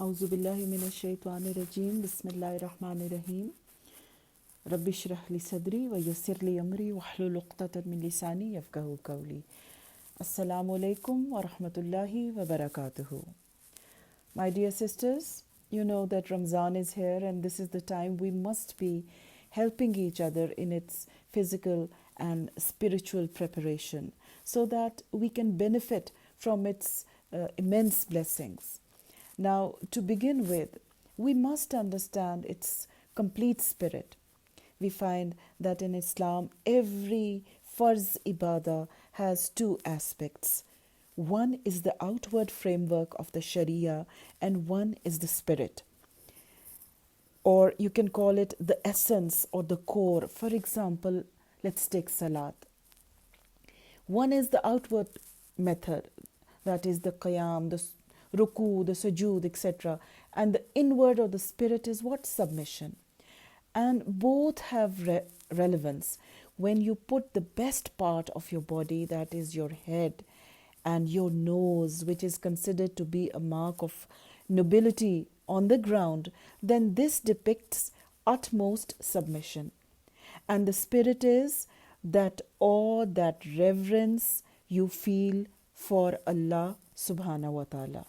أعوذ بالله من الشيطان الرجيم بسم الله الرحمن الرحيم رب اشرح لي صدري ويسر لي أمري واحلل عقدة من لساني يفقهوا قولي Assalamu alaikum wa rahmatullahi wa barakatuhu. My dear sisters, you know that Ramzan is here and this is the time we must be helping each other in its physical and spiritual preparation so that we can benefit from its immense blessings. Now, to begin with, we must understand its complete spirit. We find that in Islam, every farz ibadah has two aspects. One is the outward framework of the Sharia, and one is the spirit. Or you can call it the essence or the core. For example, let's take Salat. One is the outward method, that is the qiyam, the ruku, the sujood, etc. And the inward or the spirit is what? Submission. And both have relevance. When you put the best part of your body, that is your head and your nose, which is considered to be a mark of nobility, on the ground, then this depicts utmost submission. And the spirit is that awe, that reverence you feel for Allah subhanahu wa ta'ala.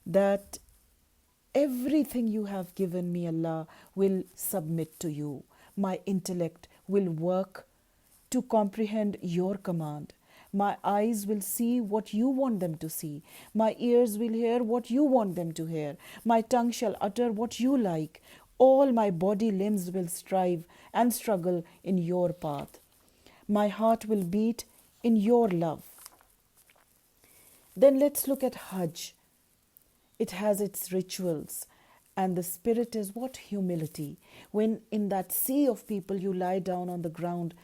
That everything you have given me, Allah, will submit to you. My intellect will work to comprehend your command. My eyes will see what you want them to see. My ears will hear what you want them to hear. My tongue shall utter what you like. All my body limbs will strive and struggle in your path. My heart will beat in your love. Then let's look at Hajj. It has its rituals, and the spirit is what? Humility. When in that sea of people you lie down on the ground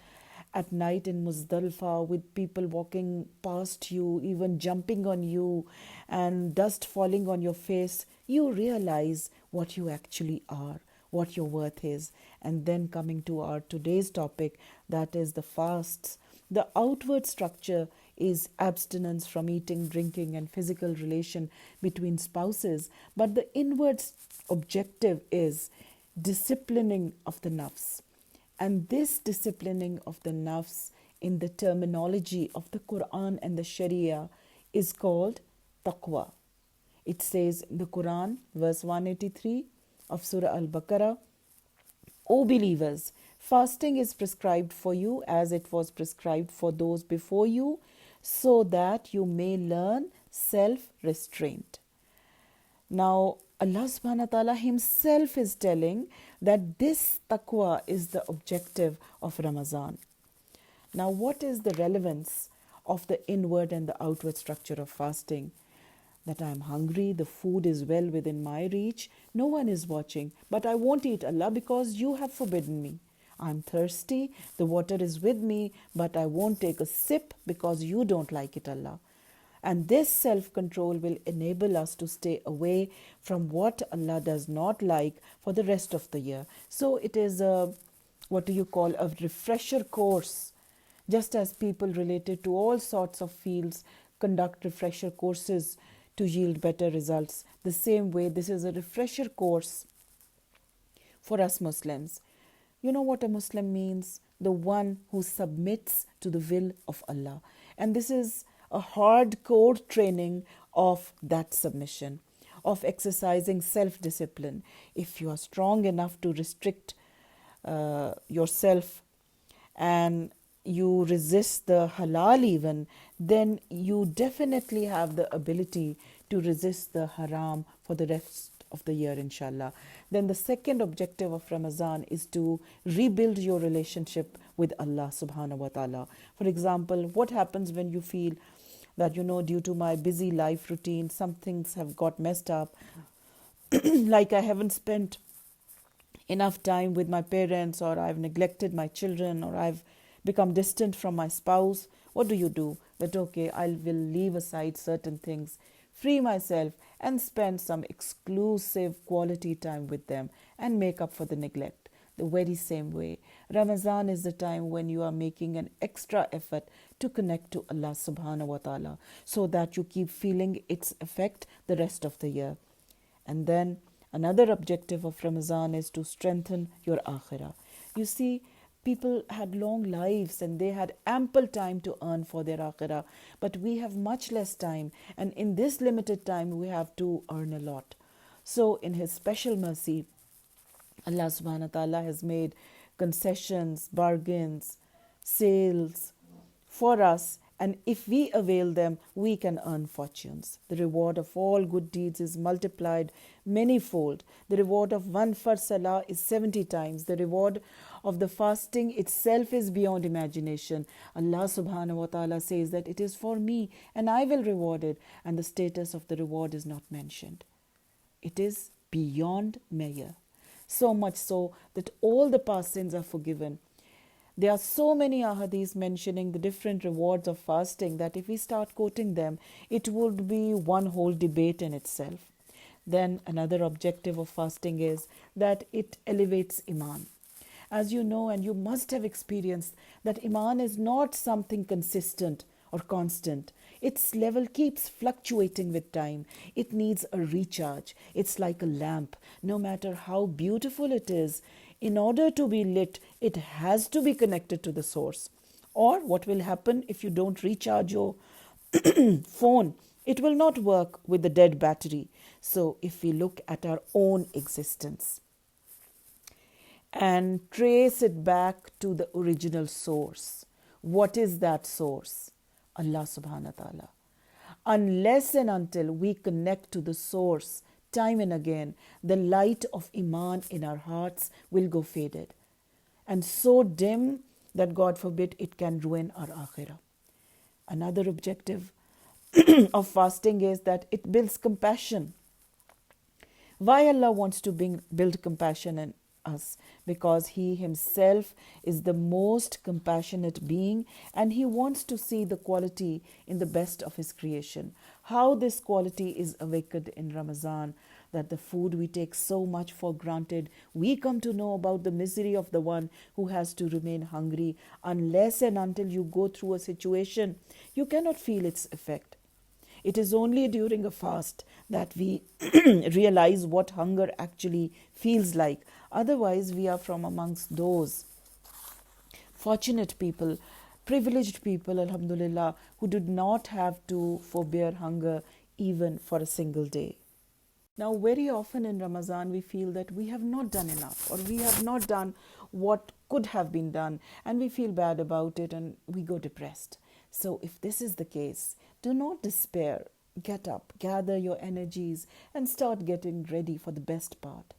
at night in Muzdalfa with people walking past you, even jumping on you, and dust falling on your face, you realize what you actually are, what your worth is. And then coming to our today's topic, that is the fasts. The outward structure is abstinence from eating, drinking, and physical relation between spouses, but the inward objective is disciplining of the nafs. And this disciplining of the nafs in the terminology of the Quran and the Sharia is called taqwa. It says in the Quran, verse 183 of Surah Al-Baqarah, O believers, fasting is prescribed for you as it was prescribed for those before you, so that you may learn self-restraint. Now, Allah subhanahu wa ta'ala himself is telling that this taqwa is the objective of Ramadan. Now, what is the relevance of the inward and the outward structure of fasting? That I am hungry, the food is well within my reach, no one is watching, but I won't eat, Allah, because you have forbidden me. I'm thirsty, the water is with me, but I won't take a sip because you don't like it, Allah. And this self-control will enable us to stay away from what Allah does not like for the rest of the year. So it is a refresher course. Just as people related to all sorts of fields conduct refresher courses to yield better results, the same way this is a refresher course for us Muslims. You know what a Muslim means? The one who submits to the will of Allah. And this is a hardcore training of that submission, of exercising self-discipline. If you are strong enough to restrict yourself and you resist the halal even, then you definitely have the ability to resist the haram for the rest of the year, inshallah. Then the second objective of Ramadan is to rebuild your relationship with Allah subhanahu wa ta'ala. For example, what happens when you feel that, due to my busy life routine, some things have got messed up, like I haven't spent enough time with my parents, or I've neglected my children, or I've become distant from my spouse. What do? That okay, I will leave aside certain things, free myself, and spend some exclusive quality time with them and make up for the neglect. The very same way, Ramadan is the time when you are making an extra effort to connect to Allah subhanahu wa ta'ala, so that you keep feeling its effect the rest of the year. And then another objective of Ramadan is to strengthen your akhirah. You see, people had long lives and they had ample time to earn for their akhirah, but we have much less time, and in this limited time, we have to earn a lot. So, in His special mercy, Allah subhanahu wa ta'ala has made concessions, bargains, sales for us, and if we avail them, we can earn fortunes. The reward of all good deeds is multiplied manyfold. The reward of one Fard Salah is 70 times. The reward of the fasting itself is beyond imagination. Allah subhanahu wa ta'ala says that it is for me and I will reward it, and the status of the reward is not mentioned. It is beyond measure. So much so that all the past sins are forgiven. There are so many ahadiths mentioning the different rewards of fasting that if we start quoting them, it would be one whole debate in itself. Then another objective of fasting is that it elevates Iman. As you know, and you must have experienced, that Iman is not something consistent or constant. Its level keeps fluctuating with time. It needs a recharge. It's like a lamp. No matter how beautiful it is, in order to be lit, it has to be connected to the source. Or what will happen if you don't recharge your phone? It will not work with the dead battery. So if we look at our own existence and trace it back to the original source, what is that source? Allah subhanahu wa ta'ala. Unless and until we connect to the source time and again, the light of Iman in our hearts will go faded and so dim that, God forbid, it can ruin our akhirah. Another objective of fasting is that it builds compassion. Why Allah wants to build compassion in us? Because He Himself is the most compassionate being, and He wants to see the quality in the best of His creation. How this quality is awakened in Ramadan, that the food we take so much for granted, we come to know about the misery of the one who has to remain hungry. Unless and until you go through a situation, you cannot feel its effect. It is only during a fast that we realize what hunger actually feels like. Otherwise, we are from amongst those fortunate people, privileged people, alhamdulillah, who did not have to forbear hunger even for a single day. Now, very often in Ramadan, we feel that we have not done enough, or we have not done what could have been done, and we feel bad about it and we go depressed. So if this is the case, do not despair. Get up, gather your energies, and start getting ready for the best part.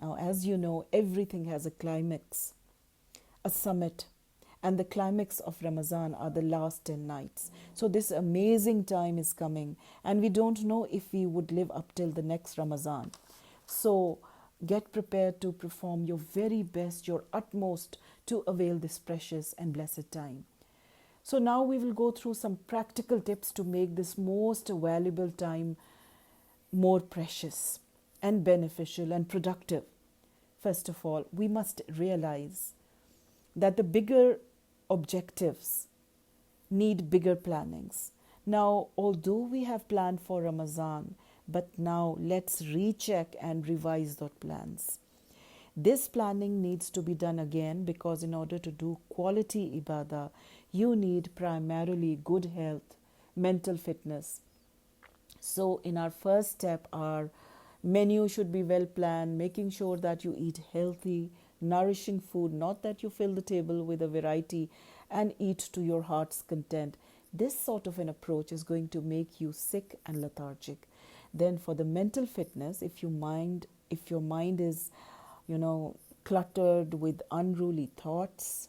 Now, as you know, everything has a climax, a summit, and the climax of Ramadan are the last 10 nights. So this amazing time is coming, and we don't know if we would live up till the next Ramadan. So get prepared to perform your very best, your utmost to avail this precious and blessed time. So now we will go through some practical tips to make this most valuable time more precious and beneficial and productive. First of all, we must realize that the bigger objectives need bigger plannings. Now, although we have planned for Ramadan, but now let's recheck and revise those plans. This planning needs to be done again, because in order to do quality ibadah, you need primarily good health, mental fitness. So in our first step, our menu should be well planned, making sure that you eat healthy, nourishing food, not that you fill the table with a variety and eat to your heart's content. This sort of an approach is going to make you sick and lethargic. Then for the mental fitness, if your mind is cluttered with unruly thoughts,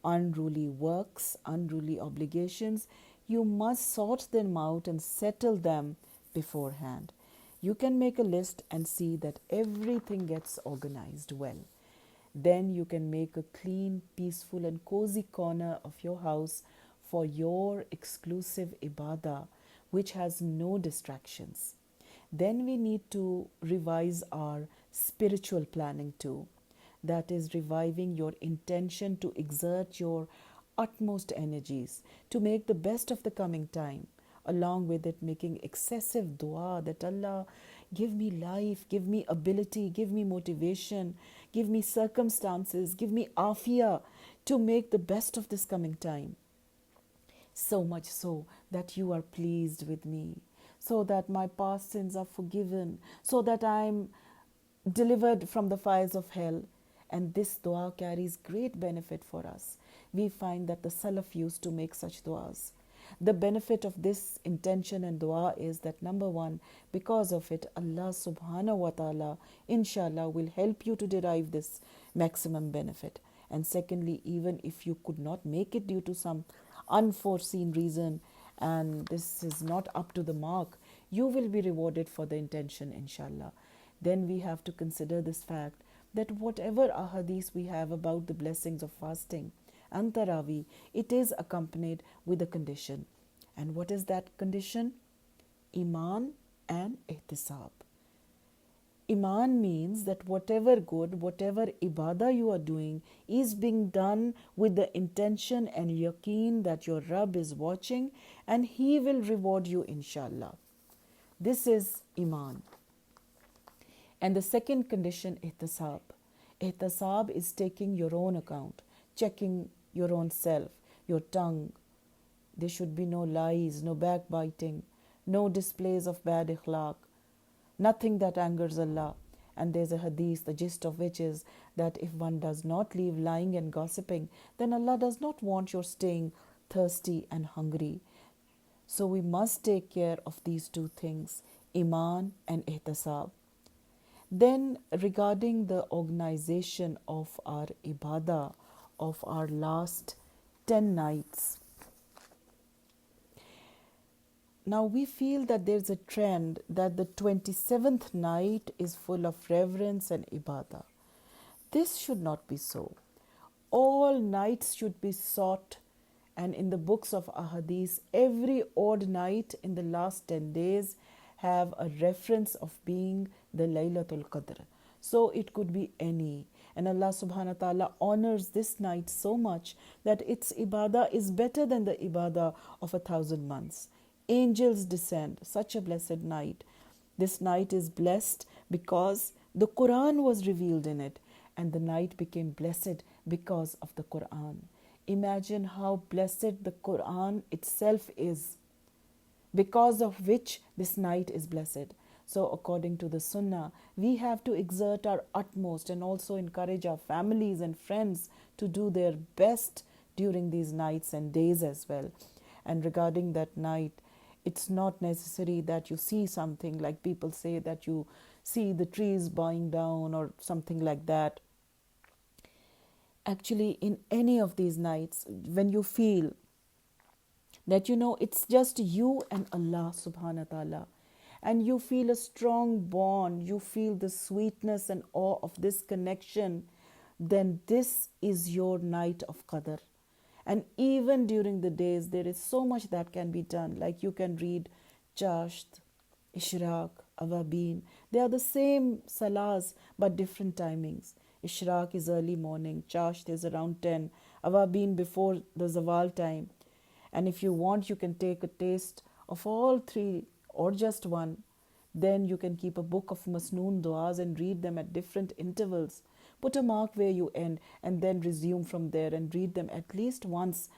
unruly works, unruly obligations, you must sort them out and settle them beforehand. You can make a list and see that everything gets organized well. Then you can make a clean, peaceful and cozy corner of your house for your exclusive ibadah, which has no distractions. Then we need to revise our spiritual planning too. That is reviving your intention to exert your utmost energies to make the best of the coming time. Along with it, making excessive dua that Allah, Give me life, give me ability, give me motivation, give me circumstances, give me afia to make the best of this coming time. So much so that you are pleased with me, so that my past sins are forgiven, so that I am delivered from the fires of hell. And this dua carries great benefit for us. We find that the Salaf used to make such duas. The benefit of this intention and dua is that number one, because of it, Allah subhanahu wa ta'ala, inshallah, will help you to derive this maximum benefit. And secondly, even if you could not make it due to some unforeseen reason and this is not up to the mark, you will be rewarded for the intention, inshallah. Then we have to consider this fact that whatever ahadith we have about the blessings of fasting and Taraweeh, it is accompanied with a condition. And what is that condition? Iman and ihtisab. Iman means that whatever good, whatever ibadah you are doing is being done with the intention and yaqeen that your Rabb is watching and He will reward you, inshallah. This is Iman. And the second condition, ihtisab. Ihtisab is taking your own account, checking your own self, your tongue. There should be no lies, no backbiting, no displays of bad ikhlaq, nothing that angers Allah. And there's a hadith, the gist of which is that if one does not leave lying and gossiping, then Allah does not want your staying thirsty and hungry. So we must take care of these two things, Iman and ihtisab. Then regarding the organization of our ibadah, of our last 10 nights, now we feel that there's a trend that the 27th night is full of reverence and ibadah. This should not be so. All nights should be sought, and in the books of ahadith, every odd night in the last 10 days have a reference of being the Laylatul Qadr. So it could be any. And Allah subhanahu wa ta'ala honors this night so much that its ibadah is better than the ibadah of 1,000 months. Angels descend, such a blessed night. This night is blessed because the Quran was revealed in it, and the night became blessed because of the Quran. Imagine how blessed the Quran itself is, because of which this night is blessed. So according to the Sunnah, we have to exert our utmost and also encourage our families and friends to do their best during these nights and days as well. And regarding that night, it's not necessary that you see something like people say that you see the trees bowing down or something like that. Actually, in any of these nights, when you feel that it's just you and Allah subhanahu wa ta'ala, and you feel a strong bond, you feel the sweetness and awe of this connection, then this is your night of Qadr. And even during the days, there is so much that can be done. Like you can read Chasht, Ishraq, Awabin. They are the same salahs but different timings. Ishraq is early morning, Chasht is around 10, Awabin before the Zawal time. And if you want, you can take a taste of all three or just one. Then you can keep a book of Masnoon du'as and read them at different intervals. Put a mark where you end and then resume from there and read them at least once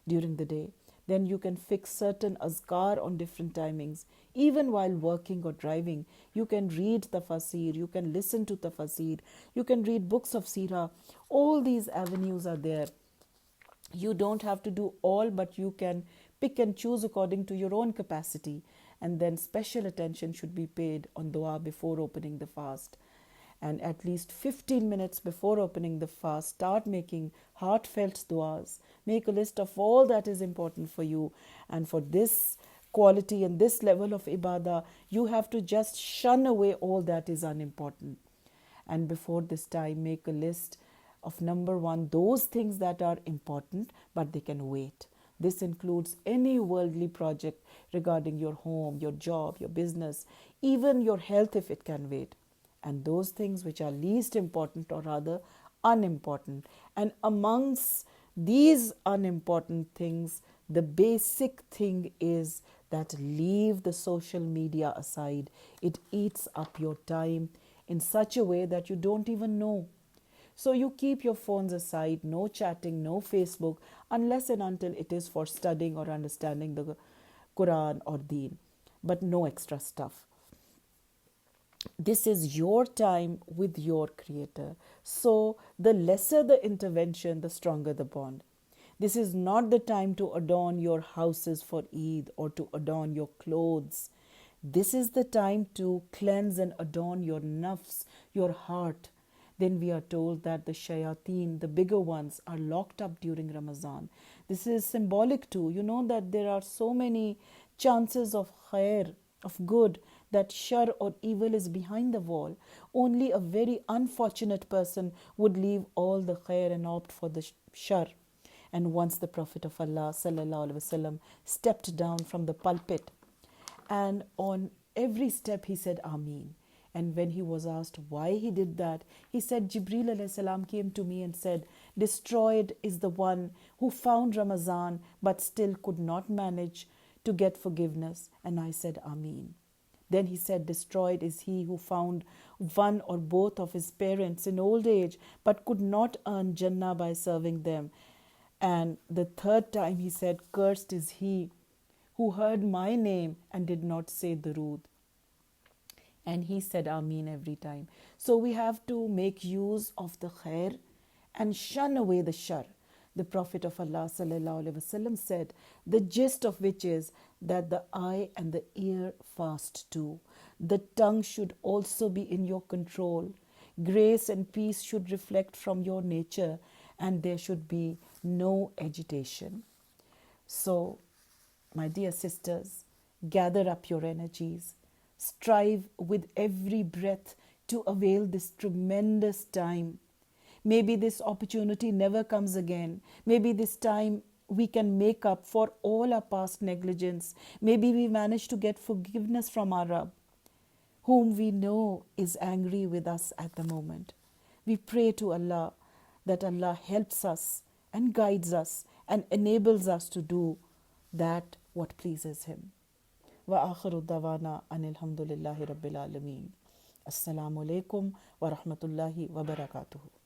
during the day. Then you can fix certain azkar on different timings. Even while working or driving, you can read tafasir, you can listen to tafasir, you can read books of seerah. All these avenues are there. You don't have to do all, but you can pick and choose according to your own capacity. And then special attention should be paid on dua before opening the fast. And at least 15 minutes before opening the fast, start making heartfelt duas. Make a list of all that is important for you. And for this quality and this level of ibadah, you have to just shun away all that is unimportant. And before this time, make a list of number one, those things that are important, but they can wait. This includes any worldly project regarding your home, your job, your business, even your health if it can wait. And those things which are least important or rather unimportant. And amongst these unimportant things, the basic thing is that leave the social media aside. It eats up your time in such a way that you don't even know. So you keep your phones aside, no chatting, no Facebook, unless and until it is for studying or understanding the Quran or Deen, but no extra stuff. This is your time with your Creator. So the lesser the intervention, the stronger the bond. This is not the time to adorn your houses for Eid or to adorn your clothes. This is the time to cleanse and adorn your nafs, your heart. Then we are told that the shayateen, the bigger ones, are locked up during Ramadan. This is symbolic too. You know that there are so many chances of khair, of good, that shar or evil is behind the wall. Only a very unfortunate person would leave all the khair and opt for the shar. And once the Prophet of Allah sallallahu alaihi wasallam stepped down from the pulpit, and on every step he said Ameen. And when he was asked why he did that, he said, Jibreel alayhi salam came to me and said, destroyed is the one who found Ramadan but still could not manage to get forgiveness. And I said Ameen. Then he said, destroyed is he who found one or both of his parents in old age but could not earn Jannah by serving them. And the third time he said, cursed is he who heard my name and did not say Durood. And he said Ameen every time. So we have to make use of the khair and shun away the shar. The Prophet of Allah sallallahu alaihi wasallam said, the gist of which is that the eye and the ear fast too. The tongue should also be in your control. Grace and peace should reflect from your nature, and there should be no agitation. So, my dear sisters, gather up your energies. Strive with every breath to avail this tremendous time. Maybe this opportunity never comes again. Maybe this time we can make up for all our past negligence. Maybe we manage to get forgiveness from our Rabb, whom we know is angry with us at the moment. We pray to Allah that Allah helps us and guides us and enables us to do that what pleases Him. Wa akhiru dawana anil hamdulillahi rabbil alameen. Assalamu alaikum wa rahmatullahi wa barakatuhu.